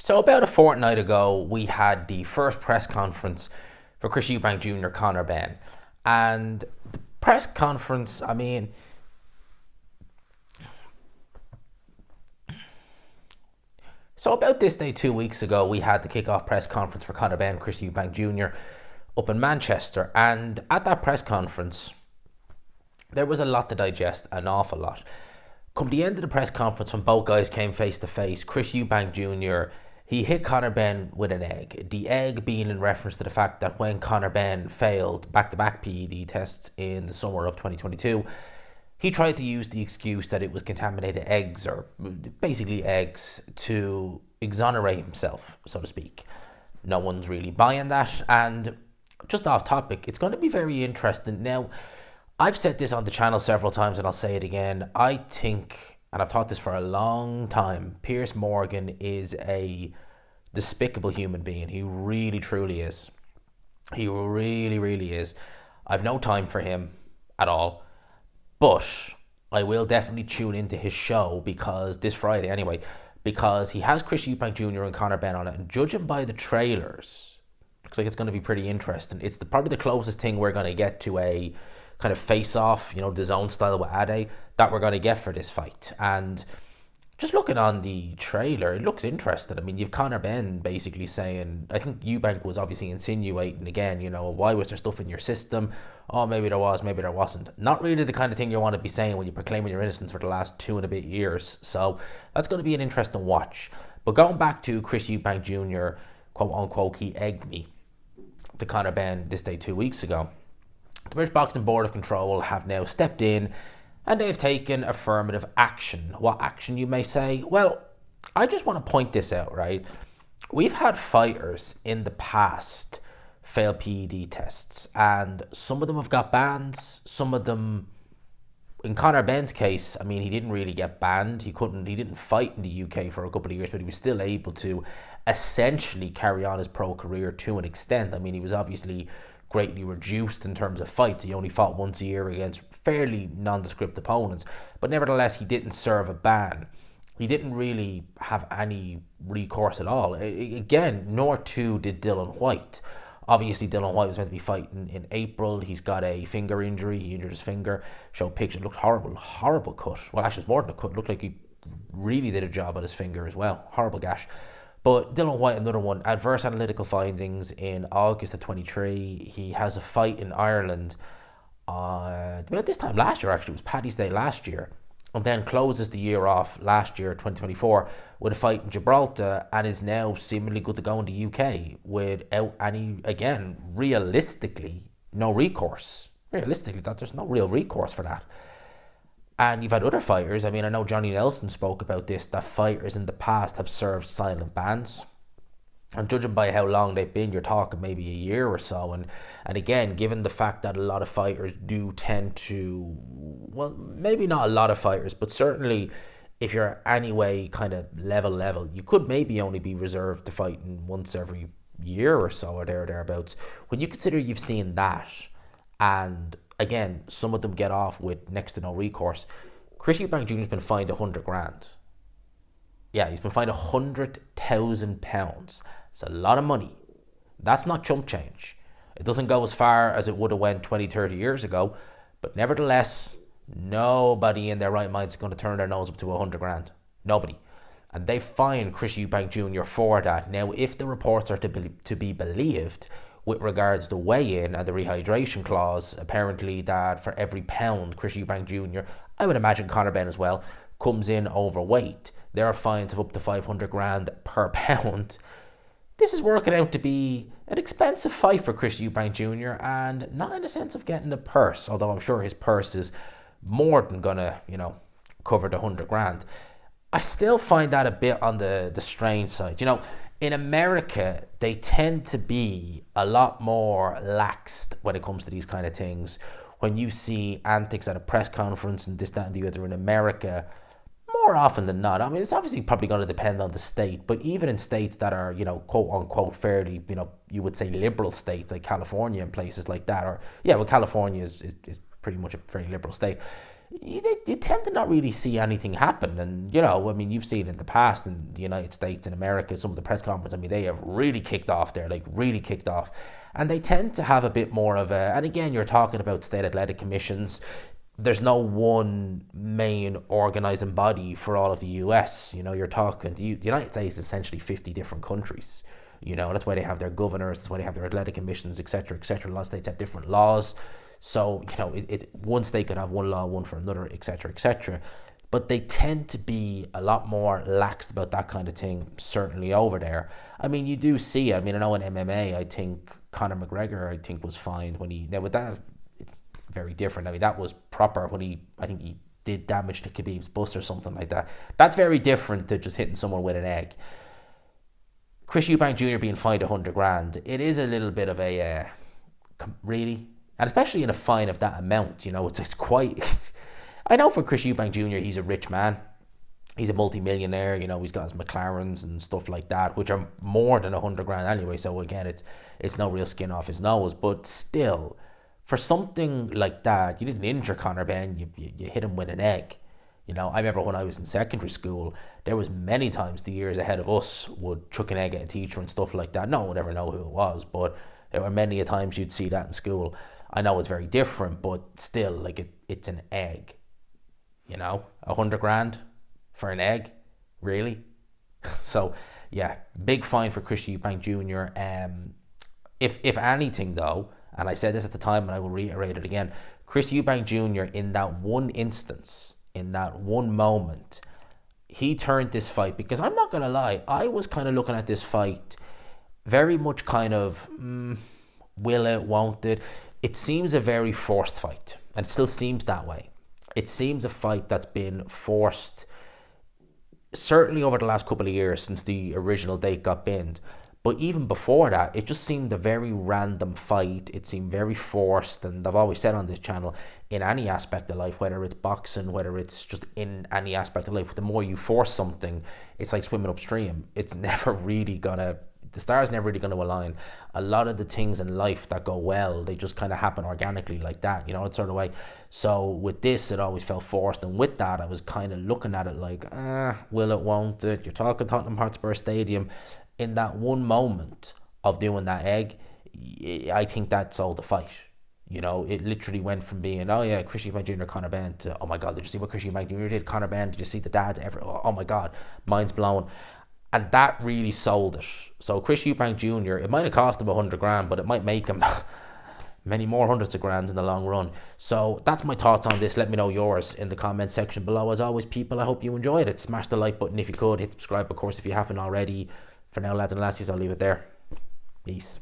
So about a fortnight ago, we had the first press conference for Chris Eubank Jr., Conor Benn. And the press conference, so about this day 2 weeks ago, we had the kickoff press conference for Conor Benn, Chris Eubank Jr. up in Manchester. And at that press conference, there was a lot to digest, an awful lot. Come the end of the press conference, when both guys came face to face, Chris Eubank Jr., he hit Conor Benn with an egg. The egg being in reference to the fact that when Conor Benn failed back-to-back PED tests in the summer of 2022, he tried to use the excuse that it was contaminated eggs, or basically eggs, to exonerate himself, so to speak. No one's really buying that. And just off topic, it's going to be very interesting. Now, I've said this on the channel several times and I'll say it again. I think, and I've thought this for a long time, Piers Morgan is a despicable human being. He really, truly is. He really, really is. I've no time for him at all. But I will definitely tune into his show, because this Friday anyway, because he has Chris Eubank Jr. and Conor Benn on it. And judging by the trailers, looks like it's going to be pretty interesting. It's probably the closest thing we're going to get to a kind of face-off, the zone style with Ade, that we're going to get for this fight. And just looking on the trailer, it looks interesting. You've Conor Benn basically saying, I think Eubank was obviously insinuating again, why was there stuff in your system? Oh, maybe there was, maybe there wasn't. Not really the kind of thing you want to be saying when you're proclaiming your innocence for the last 2.5 years. So that's going to be an interesting watch. But going back to Chris Eubank Jr., quote unquote, he egged me to Conor Benn this day 2 weeks ago. The British Boxing Board of Control have now stepped in and they've taken affirmative action. What action, you may say? Well, I just want to point this out, right? We've had fighters in the past fail PED tests, and some of them have got bans. Some of them, in Conor Benn's case, he didn't really get banned. He didn't fight in the UK for a couple of years, but he was still able to essentially carry on his pro career to an extent. He was obviously greatly reduced in terms of fights. He only fought once a year against fairly nondescript opponents, but nevertheless, he didn't serve a ban. He didn't really have any recourse at all. Again, nor too did Dillian Whyte. Obviously, Dillian Whyte was meant to be fighting in April. He's got a finger injury. He injured his finger. Showed pictures. Looked horrible cut. Well, actually, it was more than a cut. It looked like he really did a job on his finger as well. Horrible gash. But Dillian Whyte, another one, adverse analytical findings in August of 23. He has a fight in Ireland about this time last year, actually. It was Paddy's Day last year. And then closes the year off last year, 2024, with a fight in Gibraltar, and is now seemingly good to go in the UK without any, again, realistically, no recourse. Realistically, there's no real recourse for that. And you've had other fighters. I know Johnny Nelson spoke about this, that fighters in the past have served silent bans. And judging by how long they've been, you're talking maybe a year or so. And again, given the fact that a lot of fighters do tend to, well, maybe not a lot of fighters, but certainly if you're anyway kind of level, you could maybe only be reserved to fighting once every year or so, or thereabouts. When you consider you've seen that, and again, some of them get off with next to no recourse. Chris Eubank Jr. has been fined 100 grand. Yeah, he's been fined £100,000. It's a lot of money. That's not chump change. It doesn't go as far as it would have went 20, 30 years ago, but nevertheless, nobody in their right mind is going to turn their nose up to 100 grand. Nobody. And they fined Chris Eubank Jr. for that. Now, if the reports are to be believed, with regards to weigh-in and the rehydration clause, apparently that for every pound Chris Eubank Jr., I would imagine Conor Benn as well, comes in overweight, there are fines of up to 500 grand per pound. This is working out to be an expensive fight for Chris Eubank Jr., and not in the sense of getting a purse, although I'm sure his purse is more than gonna, cover the 100 grand. I still find that a bit on the strange side. In America, they tend to be a lot more laxed when it comes to these kind of things. When you see antics at a press conference and this, that, and the other in America, more often than not, it's obviously probably going to depend on the state, but even in states that are, quote unquote, fairly, you would say liberal states like California and places like that, California is pretty much a very liberal state. you tend to not really see anything happen. And, I mean, you've seen in the past in the United States and America, some of the press conferences, I mean, they have really kicked off there, like really kicked off. And they tend to have a bit more of a, and again, you're talking about state athletic commissions. There's no one main organising body for all of the US. You're talking, the United States is essentially 50 different countries. That's why they have their governors, that's why they have their athletic commissions, etc., etc. A lot of states have different laws. So, one state could have one law, one for another, etc., etc. But they tend to be a lot more laxed about that kind of thing, certainly over there. I mean, you do see, I know in MMA, I think Conor McGregor, was fined when now with that, it's very different. I mean, that was proper when I think he did damage to Khabib's bust or something like that. That's very different to just hitting someone with an egg. Chris Eubank Jr. being fined 100 grand, it is a little bit of a, really? And especially in a fine of that amount, it's quite... I know for Chris Eubank Jr., he's a rich man. He's a multi-millionaire, he's got his McLarens and stuff like that, which are more than 100 grand anyway. So again, it's no real skin off his nose. But still, for something like that, you didn't injure Conor Benn, you hit him with an egg. I remember when I was in secondary school, there was many times the years ahead of us would chuck an egg at a teacher and stuff like that. No one would ever know who it was, but there were many a times you'd see that in school. I know it's very different, but still, like it's an egg. 100 grand for an egg, really? So, yeah, big fine for Chris Eubank Jr. If anything, though, and I said this at the time and I will reiterate it again, Chris Eubank Jr. in that one instance, in that one moment, he turned this fight, because I'm not going to lie, I was kind of looking at this fight very much kind of, will it, won't it? It seems a very forced fight, and it still seems that way. It seems a fight that's been forced, certainly over the last couple of years since the original date got binned. But even before that, it just seemed a very random fight. It seemed very forced, and I've always said on this channel, in any aspect of life, whether it's boxing, whether it's just in any aspect of life, the more you force something, it's like swimming upstream. It's never really gonna... The stars never really going to align. A lot of the things in life that go well, they just kind of happen organically like that, that sort of way. So with this, it always felt forced. And with that, I was kind of looking at it like, will it, won't it? You're talking Tottenham Hotspur Stadium. In that one moment of doing that egg, I think that sold the fight. It literally went from being, oh yeah, Chris Eubank Jr., Conor Benn, to, oh my God, did you see what Chris Eubank Jr. did? Conor Benn, did you see the dads? Oh my God, mind's blown. And that really sold it. So Chris Eubank Jr., it might have cost him 100 grand, but it might make him many more hundreds of grands in the long run. So that's my thoughts on this. Let me know yours in the comment section below. As always, people, I hope you enjoyed it. Smash the like button if you could. Hit subscribe, of course, if you haven't already. For now, lads and lassies, I'll leave it there. Peace.